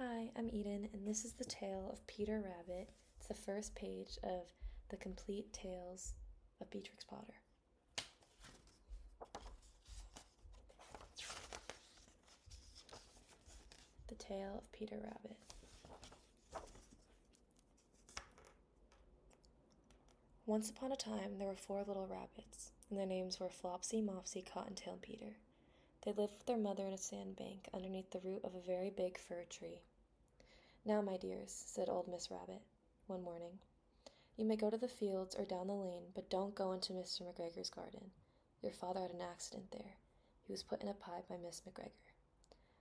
Hi, I'm Eden, and this is the tale of Peter Rabbit. It's the first page of the complete tales of Beatrix Potter. The Tale of Peter Rabbit. Once upon a time, there were 4 little rabbits, and their names were Flopsy, Mopsy, Cottontail, and Peter. They lived with their mother in a sandbank underneath the root of a very big fir tree. "Now, my dears," said old Miss Rabbit one morning, "you may go to the fields or down the lane, but don't go into Mr. McGregor's garden. Your father had an accident there. He was put in a pie by Miss McGregor.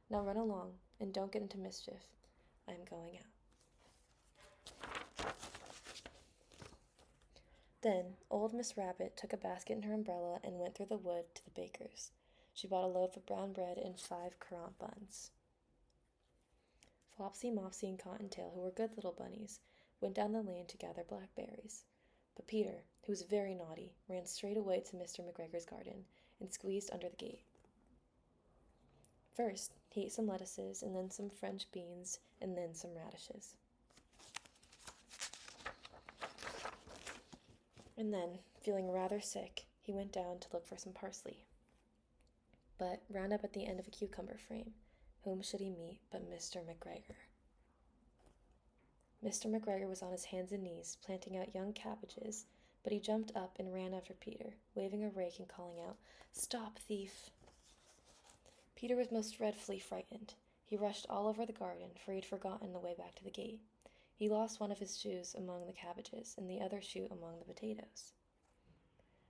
Now run along, and don't get into mischief. I am going out." Then old Miss Rabbit took a basket and her umbrella and went through the wood to the baker's. She bought a loaf of brown bread and 5 currant buns. Flopsy, Mopsy, and Cottontail, who were good little bunnies, went down the lane to gather blackberries. But Peter, who was very naughty, ran straight away to Mr. McGregor's garden and squeezed under the gate. First, he ate some lettuces, and then some French beans, and then some radishes. And then, feeling rather sick, he went down to look for some parsley, but round up at the end of a cucumber frame. Whom should he meet but Mr. McGregor? Mr. McGregor was on his hands and knees, planting out young cabbages, but he jumped up and ran after Peter, waving a rake and calling out, "Stop, thief!" Peter was most dreadfully frightened. He rushed all over the garden, for he had forgotten the way back to the gate. He lost one of his shoes among the cabbages, and the other shoe among the potatoes.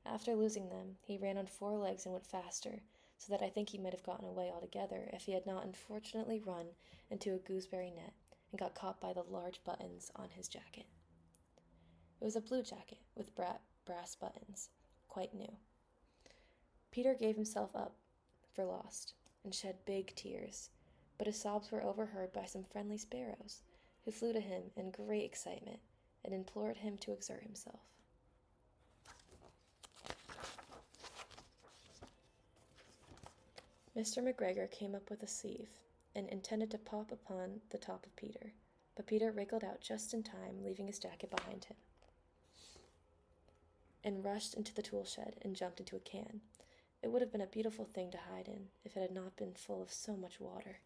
After losing them, he ran on 4 legs and went faster, so that I think he might have gotten away altogether if he had not unfortunately run into a gooseberry net and got caught by the large buttons on his jacket. It was a blue jacket with brass buttons, quite new. Peter gave himself up for lost and shed big tears, but his sobs were overheard by some friendly sparrows, who flew to him in great excitement and implored him to exert himself. Mr. McGregor came up with a sieve and intended to pop upon the top of Peter, but Peter wriggled out just in time, leaving his jacket behind him, and rushed into the tool shed and jumped into a can. It would have been a beautiful thing to hide in if it had not been full of so much water.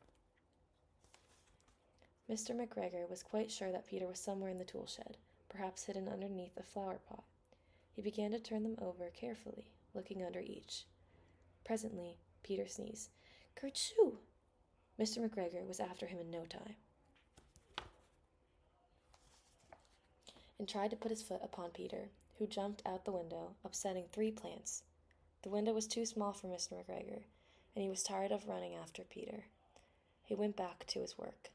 Mr. McGregor was quite sure that Peter was somewhere in the tool shed, perhaps hidden underneath a flower pot. He began to turn them over carefully, looking under each. Presently, Peter sneezed. "Kerchoo!" Mr. McGregor was after him in no time, and tried to put his foot upon Peter, who jumped out the window, upsetting 3 plants. The window was too small for Mr. McGregor, and he was tired of running after Peter. He went back to his work.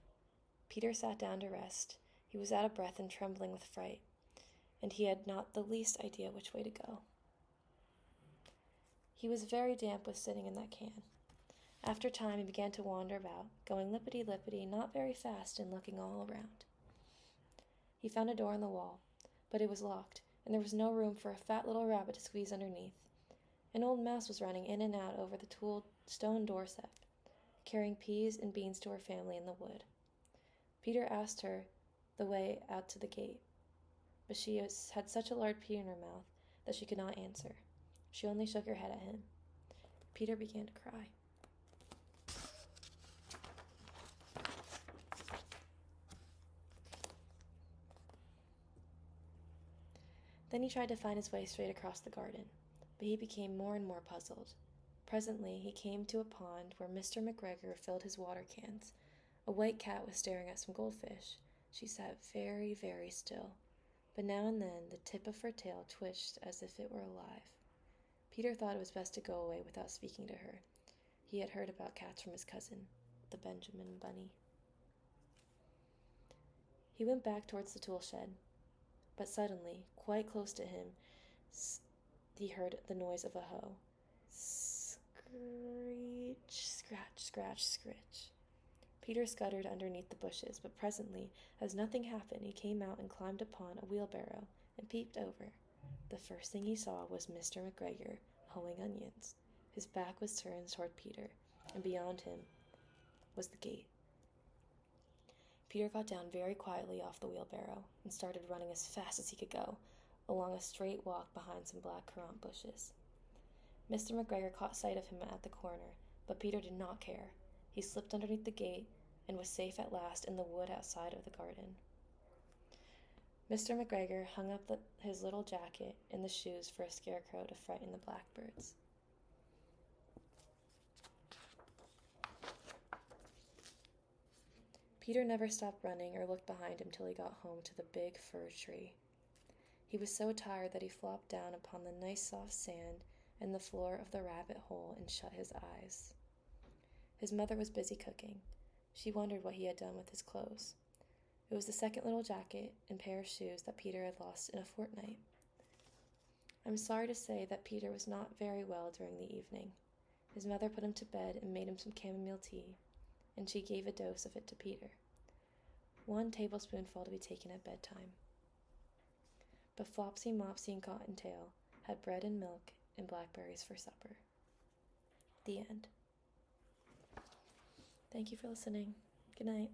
Peter sat down to rest. He was out of breath and trembling with fright, and he had not the least idea which way to go. He was very damp with sitting in that can. After a time he began to wander about, going lippity-lippity, not very fast, and looking all around. He found a door in the wall, but it was locked, and there was no room for a fat little rabbit to squeeze underneath. An old mouse was running in and out over the tooled stone doorstep, carrying peas and beans to her family in the wood. Peter asked her the way out to the gate, but she had such a large pea in her mouth that she could not answer. She only shook her head at him. Peter began to cry. Then he tried to find his way straight across the garden, but he became more and more puzzled. Presently he came to a pond where Mr. McGregor filled his water cans. A white cat was staring at some goldfish. She sat very, very still, but now and then the tip of her tail twitched as if it were alive. Peter thought it was best to go away without speaking to her. He had heard about cats from his cousin, the Benjamin Bunny. He went back towards the tool shed, but suddenly, quite close to him, he heard the noise of a hoe. Screech, scratch, scratch, scritch. Peter scuttered underneath the bushes, but presently, as nothing happened, he came out and climbed upon a wheelbarrow and peeped over. The first thing he saw was Mr. McGregor hoeing onions. His back was turned toward Peter, and beyond him was the gate. Peter got down very quietly off the wheelbarrow and started running as fast as he could go, along a straight walk behind some black currant bushes. Mr. McGregor caught sight of him at the corner, but Peter did not care. He slipped underneath the gate and was safe at last in the wood outside of the garden. Mr. McGregor hung up his little jacket and the shoes for a scarecrow to frighten the blackbirds. Peter never stopped running or looked behind him till he got home to the big fir tree. He was so tired that he flopped down upon the nice soft sand and the floor of the rabbit hole and shut his eyes. His mother was busy cooking. She wondered what he had done with his clothes. It was the second little jacket and pair of shoes that Peter had lost in a fortnight. I'm sorry to say that Peter was not very well during the evening. His mother put him to bed and made him some chamomile tea, and she gave a dose of it to Peter. 1 tablespoonful to be taken at bedtime. But Flopsy, Mopsy, and Cottontail had bread and milk and blackberries for supper. The end. Thank you for listening. Good night.